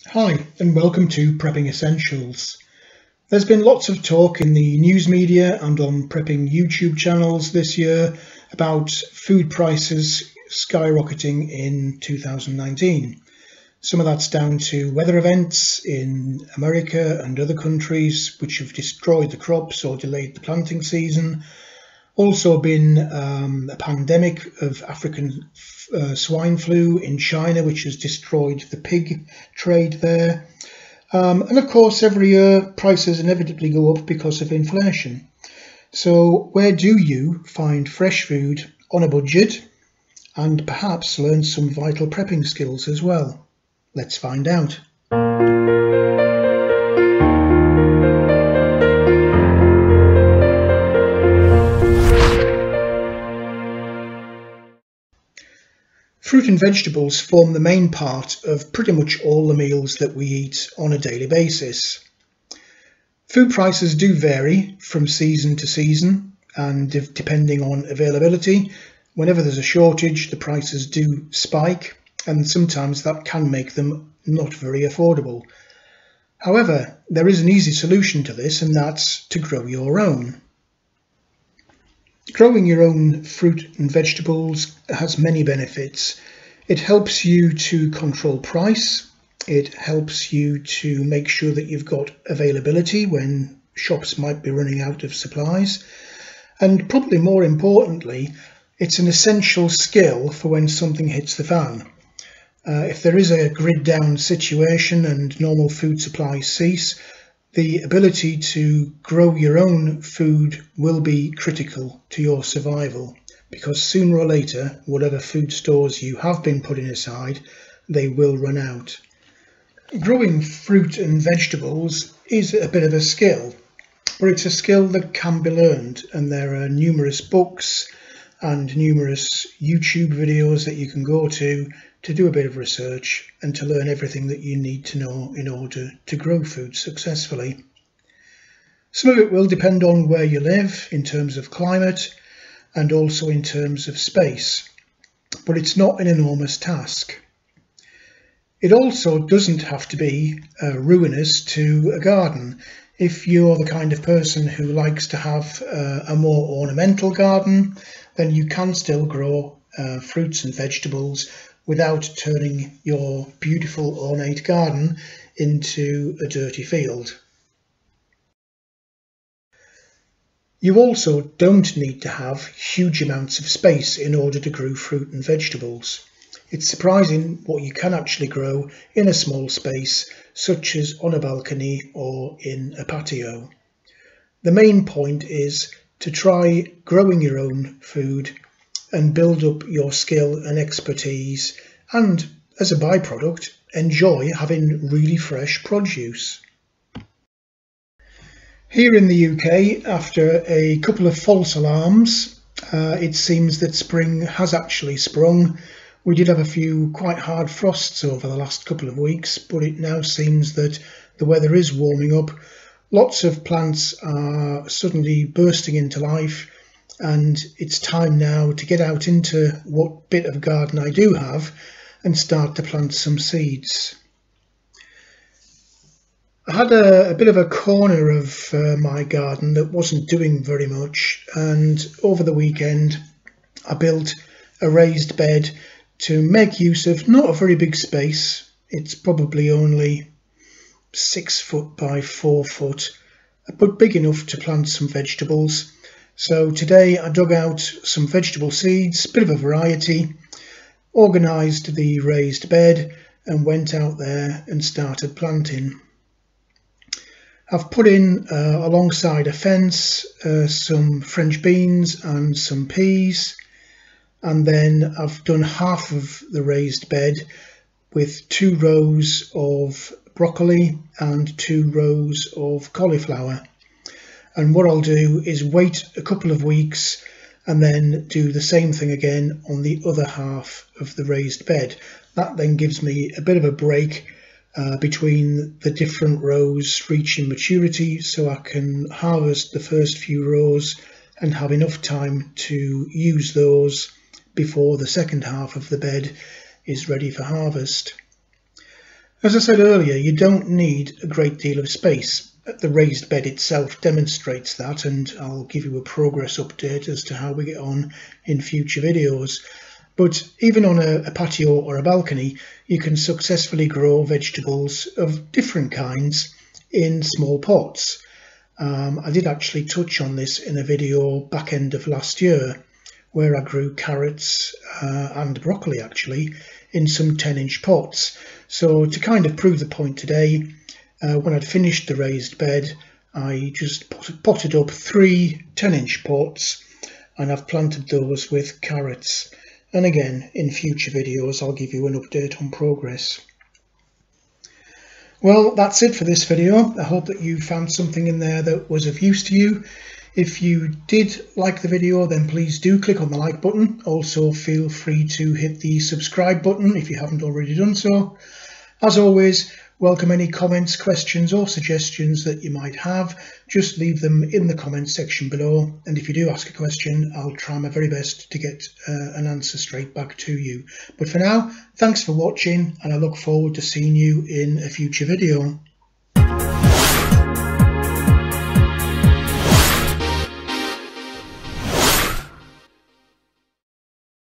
Hi, and welcome to Prepping Essentials. There's been lots of talk in the news media and on prepping YouTube channels this year about food prices skyrocketing in 2019. Some of that's down to weather events in America and other countries which have destroyed the crops or delayed the planting season. Also been a pandemic of African swine flu in China, which has destroyed the pig trade there. And of course, every year prices inevitably go up because of inflation. So where do you find fresh food on a budget and perhaps learn some vital prepping skills as well? Let's find out. Fruit and vegetables form the main part of pretty much all the meals that we eat on a daily basis. Food prices do vary from season to season, and depending on availability, whenever there's a shortage, the prices do spike, and sometimes that can make them not very affordable. However, there is an easy solution to this, and that's to grow your own. Growing your own fruit and vegetables has many benefits. It helps you to control price. It helps you to make sure that you've got availability when shops might be running out of supplies. And probably more importantly, it's an essential skill for when something hits the fan. If there is a grid down situation and normal food supplies cease, the ability to grow your own food will be critical to your survival, because sooner or later, whatever food stores you have been putting aside, they will run out. Growing fruit and vegetables is a bit of a skill, but it's a skill that can be learned, and there are numerous books and numerous YouTube videos that you can go to do a bit of research and to learn everything that you need to know in order to grow food successfully. Some of it will depend on where you live in terms of climate and also in terms of space, but it's not an enormous task. It also doesn't have to be ruinous to a garden. If you're the kind of person who likes to have a more ornamental garden, then you can still grow fruits and vegetables without turning your beautiful ornate garden into a dirty field. You also don't need to have huge amounts of space in order to grow fruit and vegetables. It's surprising what you can actually grow in a small space, such as on a balcony or in a patio. The main point is to try growing your own food and build up your skill and expertise, and as a byproduct, enjoy having really fresh produce. Here in the UK, after a couple of false alarms, it seems that spring has actually sprung. We did have a few quite hard frosts over the last couple of weeks, but it now seems that the weather is warming up. Lots of plants are suddenly bursting into life, and it's time now to get out into what bit of garden I do have and start to plant some seeds. I had a bit of a corner of my garden that wasn't doing very much, and over the weekend I built a raised bed to make use of not a very big space. It's probably only 6 foot by 4 foot, but big enough to plant some vegetables. So today I dug out some vegetable seeds, bit of a variety, organised the raised bed and went out there and started planting. I've put in alongside a fence some French beans and some peas, and then I've done half of the raised bed with 2 rows of broccoli and 2 rows of cauliflower. And what I'll do is wait a couple of weeks and then do the same thing again on the other half of the raised bed. That then gives me a bit of a break between the different rows reaching maturity, so I can harvest the first few rows and have enough time to use those before the second half of the bed is ready for harvest. As I said earlier, you don't need a great deal of space. The raised bed itself demonstrates that, and I'll give you a progress update as to how we get on in future videos. But even on a patio or a balcony, you can successfully grow vegetables of different kinds in small pots. I did actually touch on this in a video back end of last year, where I grew carrots and broccoli actually in some 10-inch pots. So to kind of prove the point today, when I'd finished the raised bed, I just potted up 3 10-inch pots, and I've planted those with carrots. And again, in future videos, I'll give you an update on progress. Well, that's it for this video. I hope that you found something in there that was of use to you. If you did like the video, then please do click on the like button. Also, feel free to hit the subscribe button if you haven't already done so. As always, welcome any comments, questions or suggestions that you might have. Just leave them in the comments section below, and if you do ask a question, I'll try my very best to get an answer straight back to you. But for now, thanks for watching, and I look forward to seeing you in a future video.